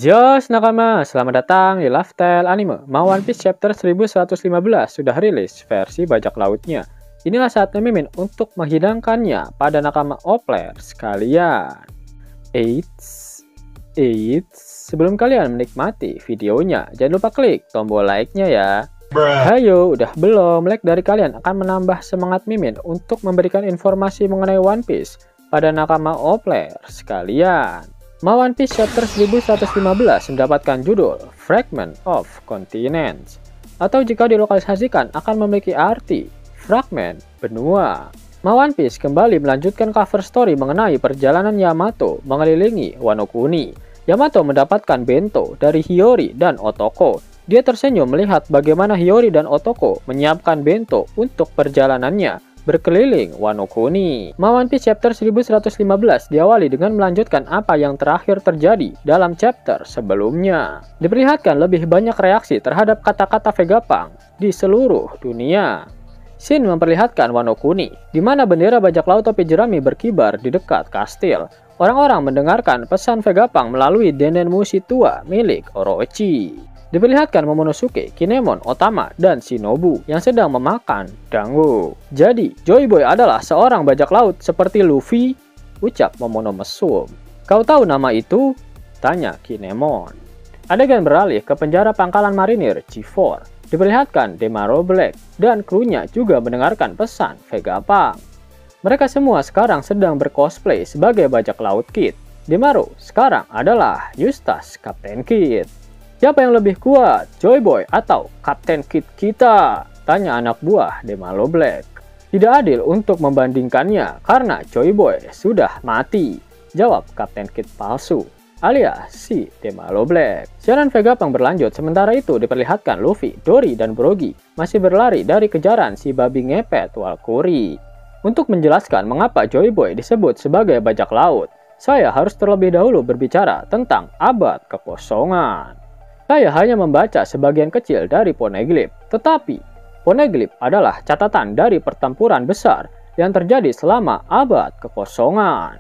Yos nakama, selamat datang di Lifestyle Anime. Mau One Piece chapter 1115 sudah rilis versi bajak lautnya. Inilah saatnya Mimin untuk menghidangkannya pada nakama Opler sekalian. Eits, sebelum kalian menikmati videonya, jangan lupa klik tombol like-nya ya. Hayo, udah belum? Like dari kalian akan menambah semangat Mimin untuk memberikan informasi mengenai One Piece pada nakama Opler sekalian. One Piece chapter 1115 mendapatkan judul Fragment of Continents, atau jika dilokalisasikan akan memiliki arti fragmen benua. One Piece kembali melanjutkan cover story mengenai perjalanan Yamato mengelilingi Wano Kuni. Yamato mendapatkan bento dari Hiyori dan Otoko. Dia tersenyum melihat bagaimana Hiyori dan Otoko menyiapkan bento untuk perjalanannya berkeliling Wano Kuni. One Piece chapter 1115 diawali dengan melanjutkan apa yang terakhir terjadi dalam chapter sebelumnya. Diperlihatkan lebih banyak reaksi terhadap kata-kata Vegapunk di seluruh dunia. Scene memperlihatkan Wano Kuni, di mana bendera bajak laut topi jerami berkibar di dekat kastil. Orang-orang mendengarkan pesan Vegapunk melalui denden musi tua milik Orochi. Diperlihatkan Momonosuke, Kinemon, Otama, dan Shinobu yang sedang memakan dango. Jadi, Joy Boy adalah seorang bajak laut seperti Luffy? Ucap Momono mesum. Kau tahu nama itu? Tanya Kinemon. Adegan beralih ke penjara pangkalan marinir G4. Diperlihatkan Demaro Black dan krunya juga mendengarkan pesan Vegapunk. Mereka semua sekarang sedang bercosplay sebagai bajak laut Kid. Demaro sekarang adalah Eustace Kapten Kid. Siapa yang lebih kuat, Joy Boy atau Kapten Kid kita? Tanya anak buah Demaro Black. Tidak adil untuk membandingkannya karena Joy Boy sudah mati, jawab Kapten Kid palsu, alias si Demaro Black. Siaran Vegapunk berlanjut, sementara itu diperlihatkan Luffy, Dory, dan Brogy masih berlari dari kejaran si babi ngepet Walkuri. Untuk menjelaskan mengapa Joy Boy disebut sebagai bajak laut, saya harus terlebih dahulu berbicara tentang abad kekosongan. Saya hanya membaca sebagian kecil dari Poneglyph, tetapi Poneglyph adalah catatan dari pertempuran besar yang terjadi selama abad kekosongan.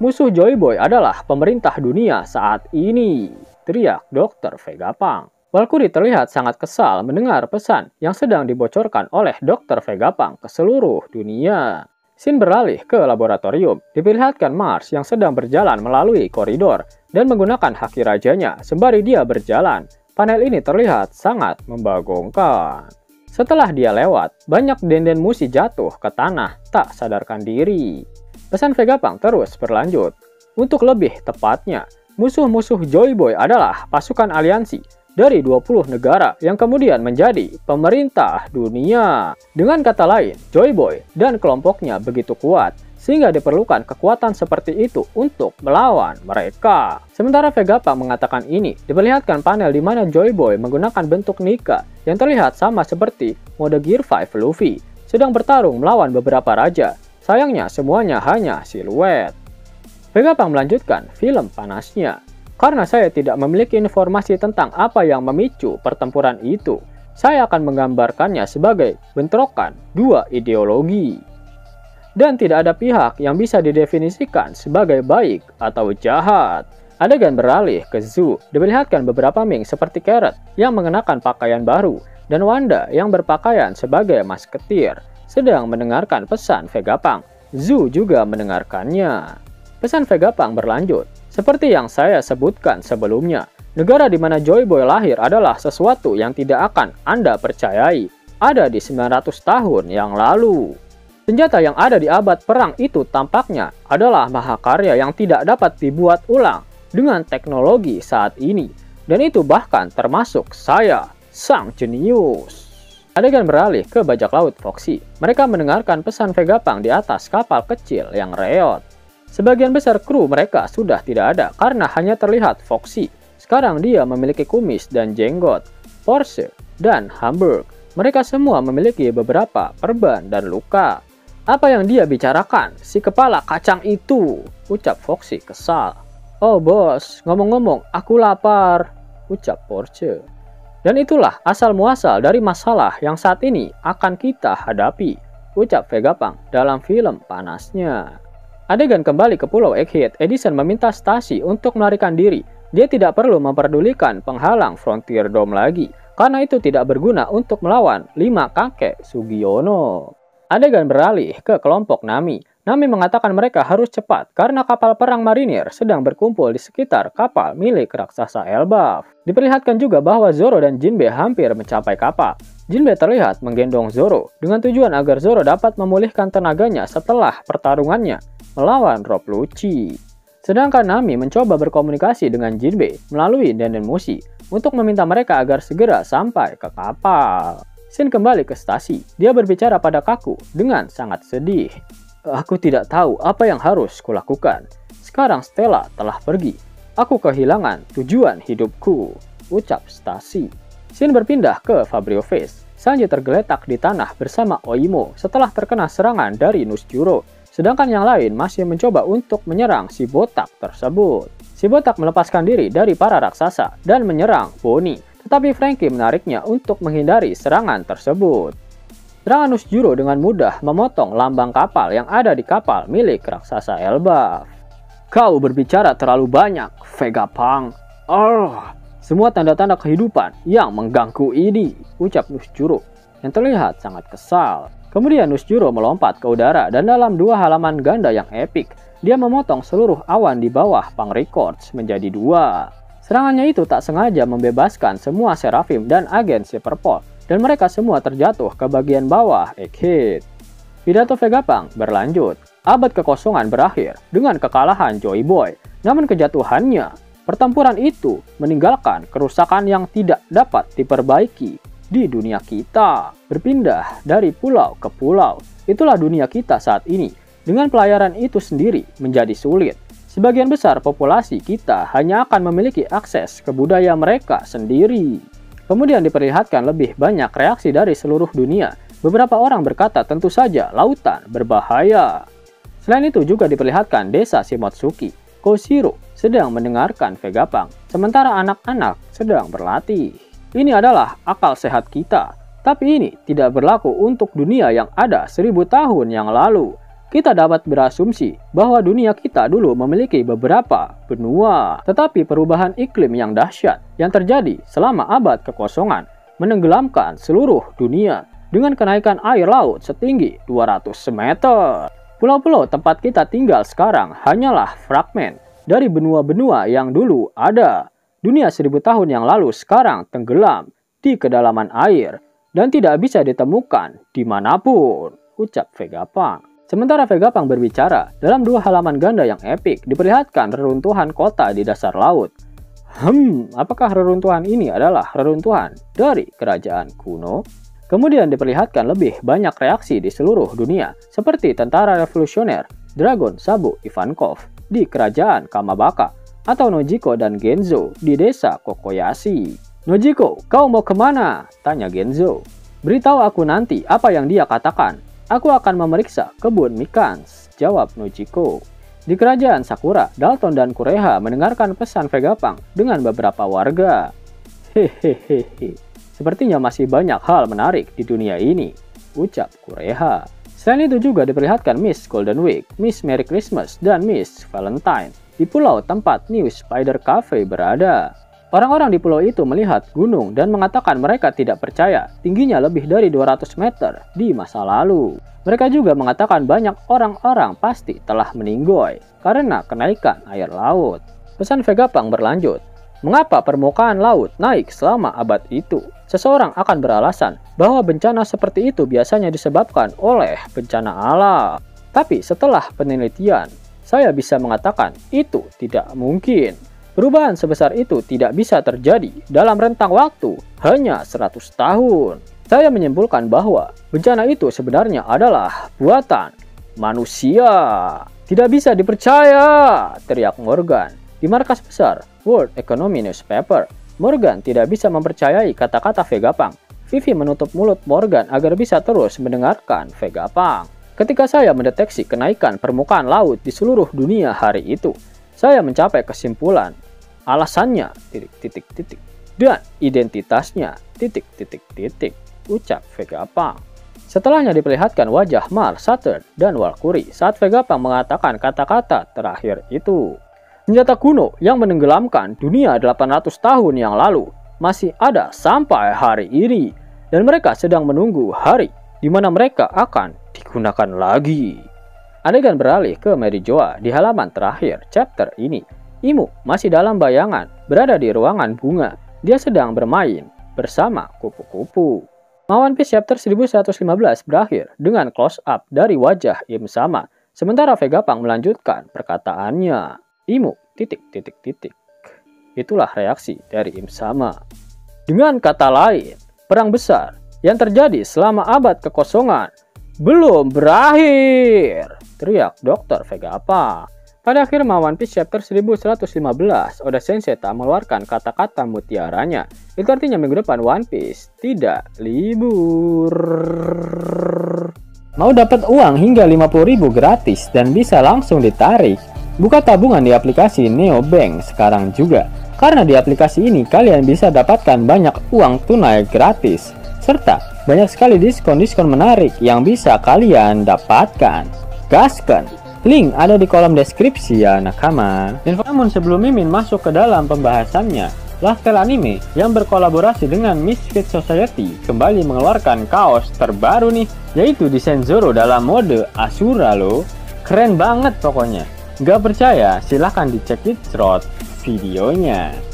Musuh Joy Boy adalah pemerintah dunia saat ini, teriak Dr. Vegapunk. Walkuri terlihat sangat kesal mendengar pesan yang sedang dibocorkan oleh Dr. Vegapunk ke seluruh dunia. Scene beralih ke laboratorium, diperlihatkan Mars yang sedang berjalan melalui koridor dan menggunakan haki rajanya sembari dia berjalan. Panel ini terlihat sangat membagongkan. Setelah dia lewat, banyak denden musi jatuh ke tanah tak sadarkan diri. Pesan Vegapunk terus berlanjut. Untuk lebih tepatnya, musuh-musuh Joy Boy adalah pasukan aliansi dari 20 negara yang kemudian menjadi pemerintah dunia. Dengan kata lain, Joy Boy dan kelompoknya begitu kuat sehingga diperlukan kekuatan seperti itu untuk melawan mereka. Sementara Vegapunk mengatakan ini, diperlihatkan panel di mana Joy Boy menggunakan bentuk Nika yang terlihat sama seperti mode Gear 5 Luffy sedang bertarung melawan beberapa raja. Sayangnya semuanya hanya siluet. Vegapunk melanjutkan film panasnya. Karena saya tidak memiliki informasi tentang apa yang memicu pertempuran itu, saya akan menggambarkannya sebagai bentrokan dua ideologi. Dan tidak ada pihak yang bisa didefinisikan sebagai baik atau jahat. Adegan beralih ke zoo, diperlihatkan beberapa Ming seperti Carrot yang mengenakan pakaian baru, dan Wanda yang berpakaian sebagai masketir, sedang mendengarkan pesan Vegapunk. Zoo juga mendengarkannya. Pesan Vegapunk berlanjut. Seperti yang saya sebutkan sebelumnya, negara di mana Joy Boy lahir adalah sesuatu yang tidak akan Anda percayai. Ada di 900 tahun yang lalu. Senjata yang ada di abad perang itu tampaknya adalah mahakarya yang tidak dapat dibuat ulang dengan teknologi saat ini. Dan itu bahkan termasuk saya, sang jenius. Adegan beralih ke bajak laut Foxy. Mereka mendengarkan pesan Vegapunk di atas kapal kecil yang reot. Sebagian besar kru mereka sudah tidak ada karena hanya terlihat Foxy. Sekarang dia memiliki kumis dan jenggot. Porsche dan Hamburg. Mereka semua memiliki beberapa perban dan luka. Apa yang dia bicarakan? Si kepala kacang itu, ucap Foxy kesal. Oh bos, ngomong-ngomong aku lapar, ucap Porsche. Dan itulah asal muasal dari masalah yang saat ini akan kita hadapi, ucap Vegapunk dalam film panasnya. Adegan kembali ke Pulau Egghead, Edison meminta Stacy untuk melarikan diri Dia tidak perlu memperdulikan penghalang Frontier Dome lagi, karena itu tidak berguna untuk melawan 5 kakek Sugiono. Adegan beralih ke kelompok Nami. Nami mengatakan mereka harus cepat karena kapal perang marinir sedang berkumpul di sekitar kapal milik raksasa Elbaf. Diperlihatkan juga bahwa Zoro dan Jinbe hampir mencapai kapal. Jinbe terlihat menggendong Zoro dengan tujuan agar Zoro dapat memulihkan tenaganya setelah pertarungannya melawan Rob Lucci. Sedangkan Nami mencoba berkomunikasi dengan Jinbe melalui Denden Mushi untuk meminta mereka agar segera sampai ke kapal. Shin kembali ke stasi. Dia berbicara pada Kaku dengan sangat sedih. Aku tidak tahu apa yang harus kulakukan. Sekarang Stella telah pergi. Aku kehilangan tujuan hidupku, ucap Stasi. Shin berpindah ke Fabrio Face. Sanji tergeletak di tanah bersama Oimo setelah terkena serangan dari Nusjuro. Sedangkan yang lain masih mencoba untuk menyerang si botak tersebut. Si botak melepaskan diri dari para raksasa dan menyerang Bonnie. Tetapi Franky menariknya untuk menghindari serangan tersebut. Serangan Nusjuro dengan mudah memotong lambang kapal yang ada di kapal milik raksasa Elbaf. Kau berbicara terlalu banyak, Vegapunk. Semua tanda-tanda kehidupan yang mengganggu ini, ucap Nusjuro yang terlihat sangat kesal. Kemudian Nusjuro melompat ke udara dan dalam 2 halaman ganda yang epik, dia memotong seluruh awan di bawah Punk Records menjadi 2. Serangannya itu tak sengaja membebaskan semua Seraphim dan agen Superpole, dan mereka semua terjatuh ke bagian bawah Egghead. Pidato Vegapunk berlanjut. Abad kekosongan berakhir dengan kekalahan Joy Boy. Namun kejatuhannya, pertempuran itu meninggalkan kerusakan yang tidak dapat diperbaiki di dunia kita. Berpindah dari pulau ke pulau. Itulah dunia kita saat ini. Dengan pelayaran itu sendiri menjadi sulit. Sebagian besar populasi kita hanya akan memiliki akses ke budaya mereka sendiri. Kemudian diperlihatkan lebih banyak reaksi dari seluruh dunia. Beberapa orang berkata tentu saja lautan berbahaya. Selain itu juga diperlihatkan desa Shimotsuki. Koshiro sedang mendengarkan Vegapunk, sementara anak-anak sedang berlatih. Ini adalah akal sehat kita, tapi ini tidak berlaku untuk dunia yang ada 1000 tahun yang lalu. Kita dapat berasumsi bahwa dunia kita dulu memiliki beberapa benua, tetapi perubahan iklim yang dahsyat yang terjadi selama abad kekosongan menenggelamkan seluruh dunia dengan kenaikan air laut setinggi 200 meter. Pulau-pulau tempat kita tinggal sekarang hanyalah fragmen dari benua-benua yang dulu ada. Dunia 1000 tahun yang lalu sekarang tenggelam di kedalaman air dan tidak bisa ditemukan dimanapun, ucap Vegapunk. Sementara Vegapunk berbicara, dalam 2 halaman ganda yang epik diperlihatkan reruntuhan kota di dasar laut. Apakah reruntuhan ini adalah reruntuhan dari kerajaan kuno? Kemudian diperlihatkan lebih banyak reaksi di seluruh dunia, seperti tentara revolusioner Dragon Sabu Ivankov di kerajaan Kamabaka, atau Nojiko dan Genzo di desa Kokoyashi. Nojiko, kau mau kemana? Tanya Genzo. Beritahu aku nanti apa yang dia katakan. Aku akan memeriksa kebun Mikans, jawab Nojiko. Di kerajaan Sakura, Dalton dan Kureha mendengarkan pesan Vegapunk dengan beberapa warga. Hehehe, sepertinya masih banyak hal menarik di dunia ini, ucap Kureha. Selain itu juga diperlihatkan Miss Golden Week, Miss Merry Christmas, dan Miss Valentine di pulau tempat New Spider Cafe berada. Orang-orang di pulau itu melihat gunung dan mengatakan mereka tidak percaya tingginya lebih dari 200 meter di masa lalu. Mereka juga mengatakan banyak orang-orang pasti telah meninggoy karena kenaikan air laut. Pesan Vegapunk berlanjut. Mengapa permukaan laut naik selama abad itu? Seseorang akan beralasan bahwa bencana seperti itu biasanya disebabkan oleh bencana alam. Tapi setelah penelitian, saya bisa mengatakan itu tidak mungkin. Perubahan sebesar itu tidak bisa terjadi dalam rentang waktu hanya 100 tahun. Saya menyimpulkan bahwa bencana itu sebenarnya adalah buatan manusia. Tidak bisa dipercaya, teriak Morgan. Di markas besar World Economy Newspaper, Morgan tidak bisa mempercayai kata-kata Vegapunk. Vivi menutup mulut Morgan agar bisa terus mendengarkan Vegapunk. Ketika saya mendeteksi kenaikan permukaan laut di seluruh dunia hari itu, saya mencapai kesimpulan alasannya ... dan identitasnya ... ucap Vegapunk. Setelahnya diperlihatkan wajah Mars, Saturn, dan Valkyrie saat Vegapunk mengatakan kata-kata terakhir itu. Senjata kuno yang menenggelamkan dunia 800 tahun yang lalu masih ada sampai hari ini. Dan mereka sedang menunggu hari di mana mereka akan digunakan lagi. Adegan beralih ke Mary Joa di halaman terakhir chapter ini. Imu masih dalam bayangan, berada di ruangan bunga. Dia sedang bermain bersama kupu-kupu. One Piece chapter 1115 berakhir dengan close up dari wajah Im Sama. Sementara Vegapunk melanjutkan perkataannya. Imu ... Itulah reaksi dari Im Sama. Dengan kata lain, perang besar yang terjadi selama abad kekosongan belum berakhir, teriak Dr. Vegapunk. Pada akhir One Piece chapter 1115, Oda Sensei tak mengeluarkan kata-kata mutiaranya. Itu artinya minggu depan One Piece tidak libur. Mau dapat uang hingga 50.000 gratis dan bisa langsung ditarik? Buka tabungan di aplikasi Neobank sekarang juga. Karena di aplikasi ini kalian bisa dapatkan banyak uang tunai gratis. Serta banyak sekali diskon-diskon menarik yang bisa kalian dapatkan. Gaskan! Link ada di kolom deskripsi ya nakama. Namun sebelum Mimin masuk ke dalam pembahasannya, Lifestyle Anime yang berkolaborasi dengan Misfit Society kembali mengeluarkan kaos terbaru nih, yaitu desain Zoro dalam mode Asura loh. Keren banget pokoknya. Gak percaya? Silahkan dicek di short videonya.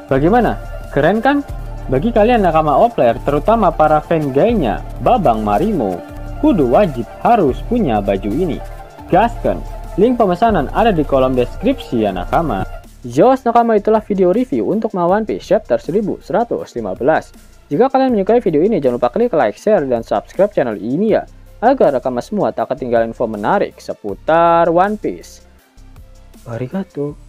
Bagaimana? Keren kan? Bagi kalian nakama Opler, terutama para fan gaynya Babang Marimo, kudu wajib harus punya baju ini. Gaskan! Link pemesanan ada di kolom deskripsi ya nakama. Yos nakama, itulah video review untuk One Piece chapter 1115. Jika kalian menyukai video ini, jangan lupa klik like, share, dan subscribe channel ini ya, agar nakama semua tak ketinggalan info menarik seputar One Piece. Arigato.